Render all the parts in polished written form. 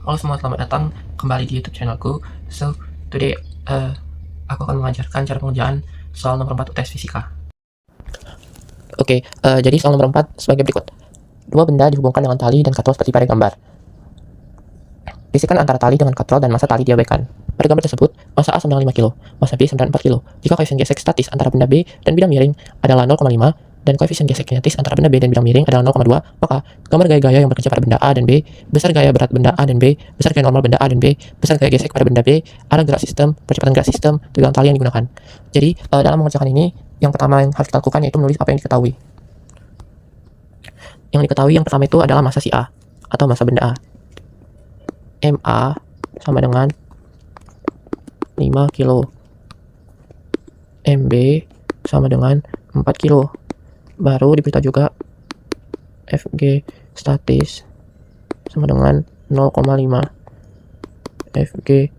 Halo semua, selamat datang kembali di YouTube channelku. So, today aku akan mengajarkan cara pengerjaan soal nomor 4 UTS Fisika. Oke, jadi soal nomor 4 sebagai berikut. Dua benda dihubungkan dengan tali dan katrol seperti pada gambar. Bisikan antara tali dengan katrol dan massa tali diabaikan. Pada gambar tersebut, massa A sama dengan 5 kg, massa B sama dengan 4 kg. Jika koefisien gesek statis antara benda B dan bidang miring adalah 0,5, dan koefisien gesek kinetis antara benda B dan bidang miring adalah 0,2, maka gambar gaya-gaya yang bekerja pada benda A dan B, besar gaya berat benda A dan B, besar gaya normal benda A dan B, besar gaya gesek pada benda B, arah gerak sistem, percepatan gerak sistem, tegangan tali yang digunakan. Jadi, dalam mengerjakan ini, yang pertama yang harus kita lakukan yaitu menulis apa yang diketahui. Yang diketahui yang pertama itu adalah massa si A, atau massa benda A. MA sama dengan 5 kg. MB sama dengan 4 kg. Baru diberitahu juga Fg statis sama dengan 0,5, Fg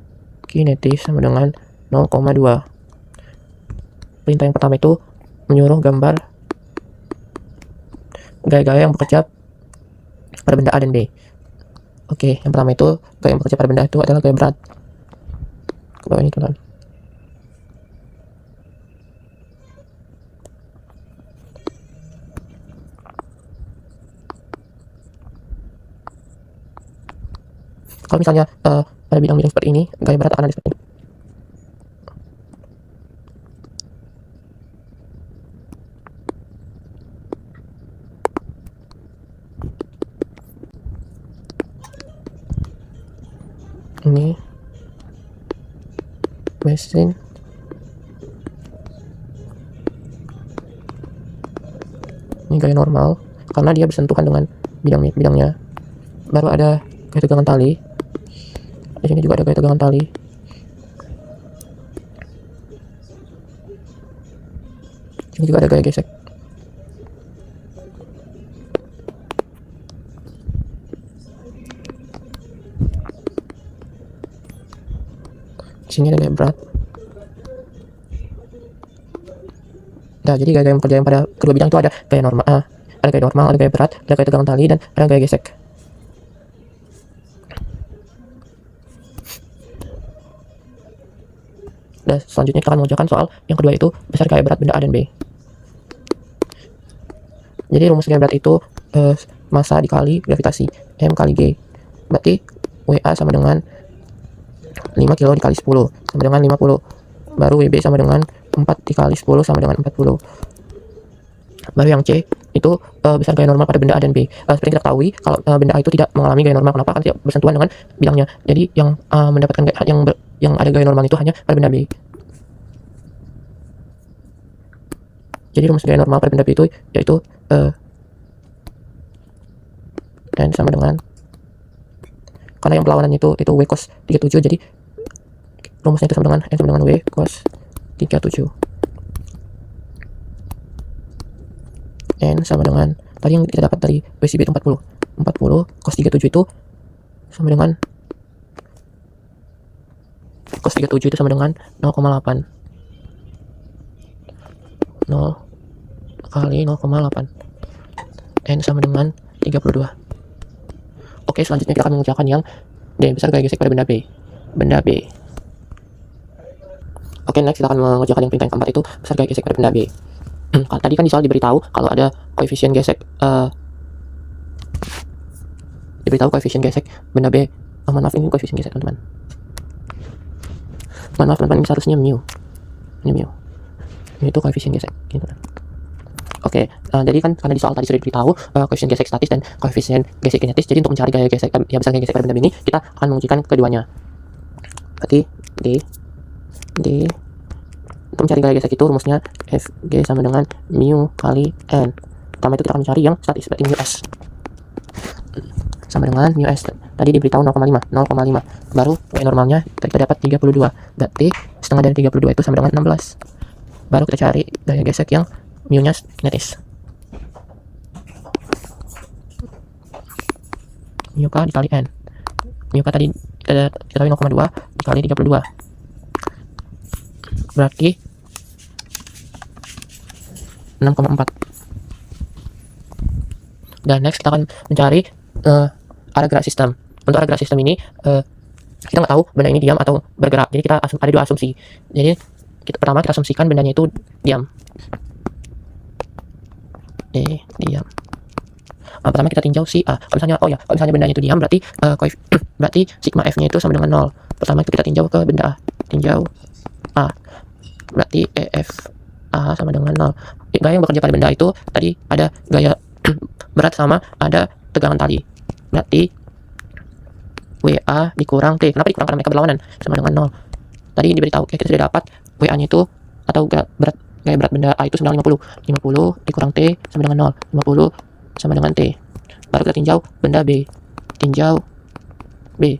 kinetis sama dengan 0,2. Perintah yang pertama itu menyuruh gambar gaya-gaya yang bekerja pada benda A dan B. Oke, yang pertama itu gaya yang bekerja pada benda itu adalah gaya berat. Ke bawah ini teman-teman. Kalau misalnya pada bidang miring seperti ini, gaya berat akan ada seperti ini. Ini mesin ini gaya normal karena dia bersentuhan dengan bidangnya. Baru ada gaya tegangan tali. Di sini juga ada gaya tegangan tali. Sini juga ada gaya gesek. Di sini ada gaya berat. Nah, jadi gaya-gaya yang bekerja pada kedua bidang itu ada gaya normal, ada gaya berat, ada gaya tegangan tali, dan ada gaya gesek. Dan selanjutnya kita akan mengerjakan soal yang kedua, itu besar gaya berat benda A dan B. Jadi rumus gaya berat itu massa dikali gravitasi, M kali G. Berarti WA sama dengan 5 kg dikali 10 sama dengan 50. Baru WB sama dengan 4 dikali 10 sama dengan 40. Baru yang C itu besar gaya normal pada benda A dan B. Seperti kita ketahui, kalau benda A itu tidak mengalami gaya normal, kenapa? Kan tidak bersentuhan dengan bidangnya. Jadi yang mendapatkan yang ada gaya normal itu hanya pada benda B. Jadi rumus gaya normal pada benda B itu yaitu dan sama dengan, karena yang perlawanan itu W cos 37, jadi rumusnya itu sama dengan W cos 37. N sama dengan tadi yang kita dapat dari WCB itu 40 cos 37 itu sama dengan cos 37 itu sama dengan 0,8. 0 kali 0,8. N sama dengan 32. Oke, selanjutnya kita akan mengerjakan yang D, besar gaya gesek pada benda B. Oke, next kita akan mengerjakan yang perintah yang keempat, itu besar gaya gesek pada benda B. Tadi kan di soal diberitahu kalau ada koefisien gesek benda B. Maaf, ini koefisien gesek teman-teman. Maaf teman-teman, ini seharusnya mu. Ini mu. Ini itu koefisien gesek gitu. Oke, jadi kan karena di soal tadi sudah diberitahu koefisien gesek statis dan koefisien gesek kinetis. Jadi untuk mencari gaya gesek besar gaya gesek pada benda ini, kita akan mengujikan keduanya. Berarti D untuk mencari gaya gesek itu rumusnya Fg sama dengan mu kali N. Pertama itu kita akan mencari yang statis, berarti mu S sama dengan mu S. Tadi diberitahu 0,5. Baru W normalnya kita dapat 32. Berarti setengah dari 32 itu sama dengan 16. Baru kita cari gaya gesek yang mu-nya kinetis. Mu K dikali N. Mu K tadi kita tahu 0,2 dikali 32. Berarti 6,4. Dan next kita akan mencari arah gerak sistem. untuk algebra sistem ini kita nggak tahu benda ini diam atau bergerak. Jadi kita ada dua asumsi. Jadi pertama kita asumsikan bendanya itu diam. Diam. Pertama kita tinjau si A. Kalau misalnya bendanya itu diam, berarti berarti sigma F-nya itu sama dengan 0. Pertama itu kita tinjau ke benda A. Tinjau A. Berarti EF A sama dengan 0. Gaya yang bekerja pada benda itu tadi ada gaya berat sama ada tegangan tali. Berarti WA dikurang T. Kenapa dikurang? Karena mereka berlawanan, sama dengan 0. Tadi diberitahu kita sudah dapat WA-nya itu atau gaya berat benda A itu sama dengan 50. 50 dikurang T sama dengan 0. 50 sama dengan T. Baru kita tinjau benda B. Tinjau B.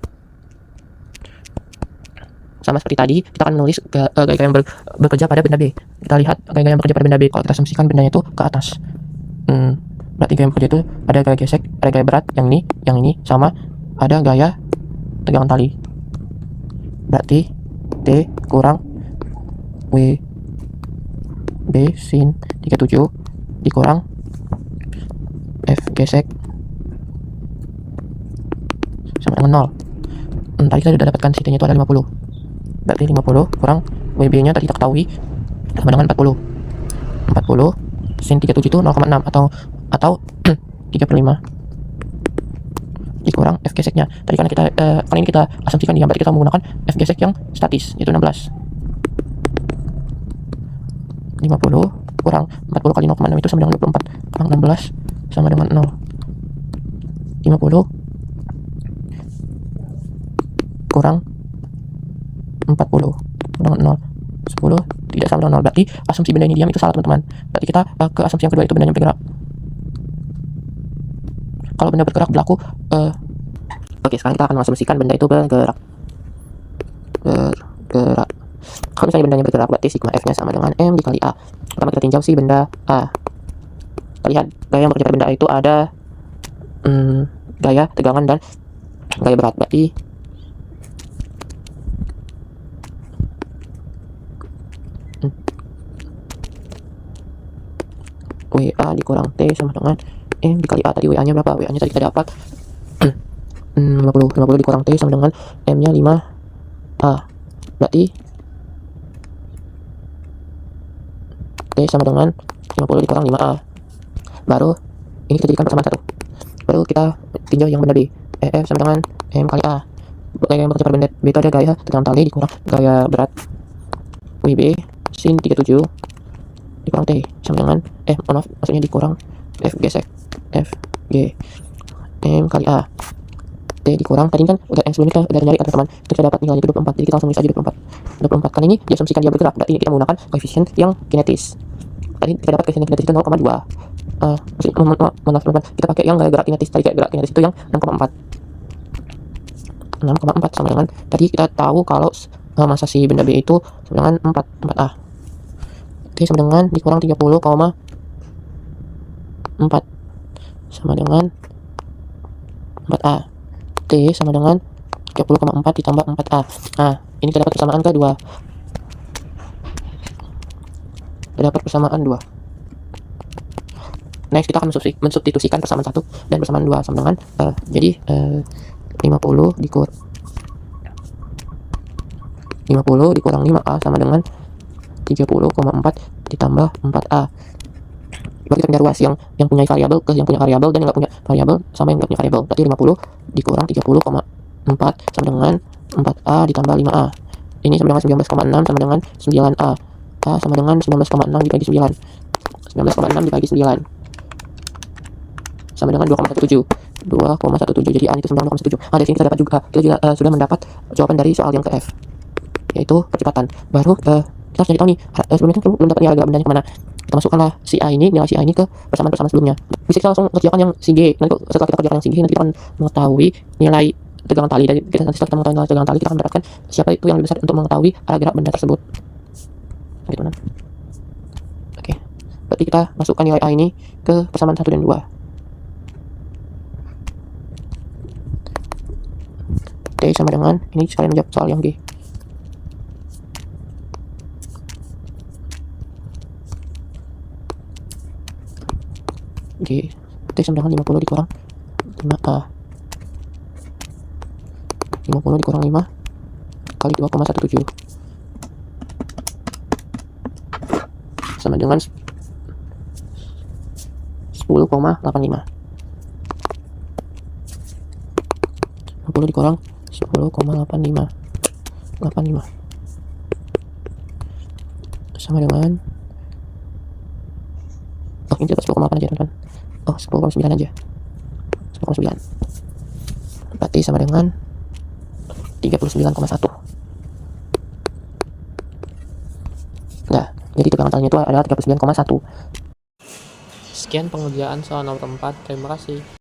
Sama seperti tadi, kita akan menulis gaya yang bekerja pada benda B. Kita lihat gaya yang bekerja pada benda B. Kalau kita asumsikan bendanya itu ke atas. Berarti gaya yang bekerja itu ada gaya gesek, ada gaya berat, yang ini, sama ada gaya tegangan tali. Berarti T kurang W B sin 37 dikurang F gesek sama dengan 0. Tadi kita sudah dapatkan si T nya itu ada 50. Berarti 50 kurang WB nya tadi kita ketahui sama dengan 40. 40 sin 37 itu 0,6 atau 3/5 dikurang F geseknya. Tadi karena kali ini kita asumsikan diam, berarti kita menggunakan F gesek yang statis, yaitu 16. 50 kurang 40 kali 0,6 itu sama dengan 24. Kurang 16 sama dengan 0. 50 kurang 40 dengan 0. 10 tidak sama dengan 0. Berarti asumsi benda ini diam itu salah, teman-teman. Berarti kita ke asumsi yang kedua, itu bendanya bergerak. Kalau benda bergerak berlaku oke, sekarang kita akan mengasumsikan benda itu bergerak. Kalau misalnya bendanya bergerak, berarti sigma F nya sama dengan M dikali A. Pertama kita tinjau si benda A. Kita lihat gaya yang bekerja pada benda A itu ada gaya tegangan dan gaya berat. Berarti WA dikurang T sama dengan M dikali A. Tadi WA nya berapa? WA nya tadi kita dapat 50 dikurang T sama dengan M nya 5A. Berarti T sama dengan 50 dikurang 5A. Baru ini kita jadikan persamaan 1. Baru kita tinjau yang benda B. EF sama dengan M kali A. Gaya yang bekerja pada benda B itu ada gaya tegangan tali dikurang gaya berat WB sin 37 dikurang T sama dengan maksudnya dikurang F gesek F G M kali A. T dikurang, tadi kan udah yang sebelumnya kita udah nyari kan, teman. Kita dapat nilainya itu 24. Jadi kita langsung tulis aja 24. Kali ini diasumsikan dia bergerak, berarti kita menggunakan koefisien yang kinetis. Tadi kita dapat koefisien kinetis itu 0,2. Kita pakai yang gerak kinetis. Tadi gerak kinetis itu yang 6,4. 6,4 sama dengan tadi kita tahu kalau massa si benda B itu sama dengan 4A. T sama dengan dikurang 30,4 sama dengan 4A. T sama dengan 30,4 ditambah 4A. Nah, ini kita dapat persamaan kedua. Kita dapat persamaan 2. Next kita akan mensubstitusikan persamaan 1 dan persamaan 2 sama dengan jadi 50 dikurang 5A sama dengan 30,4 ditambah 4A. Bagi kita pindah ruas yang punya variabel ke yang punya variabel dan yang nggak punya variabel sama yang nggak punya variabel. Berarti 50 dikurang 30,4 sama dengan 4A ditambah 5A. Ini sama dengan 19,6 sama dengan 9A. A sama dengan 19,6 dibagi 9. 19,6 dibagi 9 sama dengan 2,17. 2,17. Jadi A itu 9,17. Dari sini kita dapat juga, kita juga sudah mendapat jawaban dari soal yang ke F, yaitu percepatan. Baru kita harus cari tahu nih, sebelumnya kan belum dapat nilai bendanya kemana. Kita masukkanlah nilai si A ini ke persamaan sebelumnya. Bisa kita langsung kerjakan yang si G. Nanti setelah kita kerjakan yang si G, nanti kita akan mengetahui nilai tegangan tali. Dari setelah kita mengetahui nilai tegangan tali, kita akan mendapatkan siapa itu yang lebih besar untuk mengetahui arah gerak benda tersebut. Gitu kan? Oke. Berarti kita masukkan nilai A ini ke persamaan 1 dan 2. T sama dengan ini sekalian menjawab soal yang G. G T sama dengan 50 dikurang 5A. 50 dikurang 5 kali 2,17 sama dengan 10,85. 50 dikurang 10,85 sama dengan ini dapat 10,8 aja teman-teman. 10,9 aja. 10,9 berarti sama dengan 39,1. Nah, jadi tegangan talinya itu adalah 39,1. Sekian pengerjaan soal nomor 4. Terima kasih.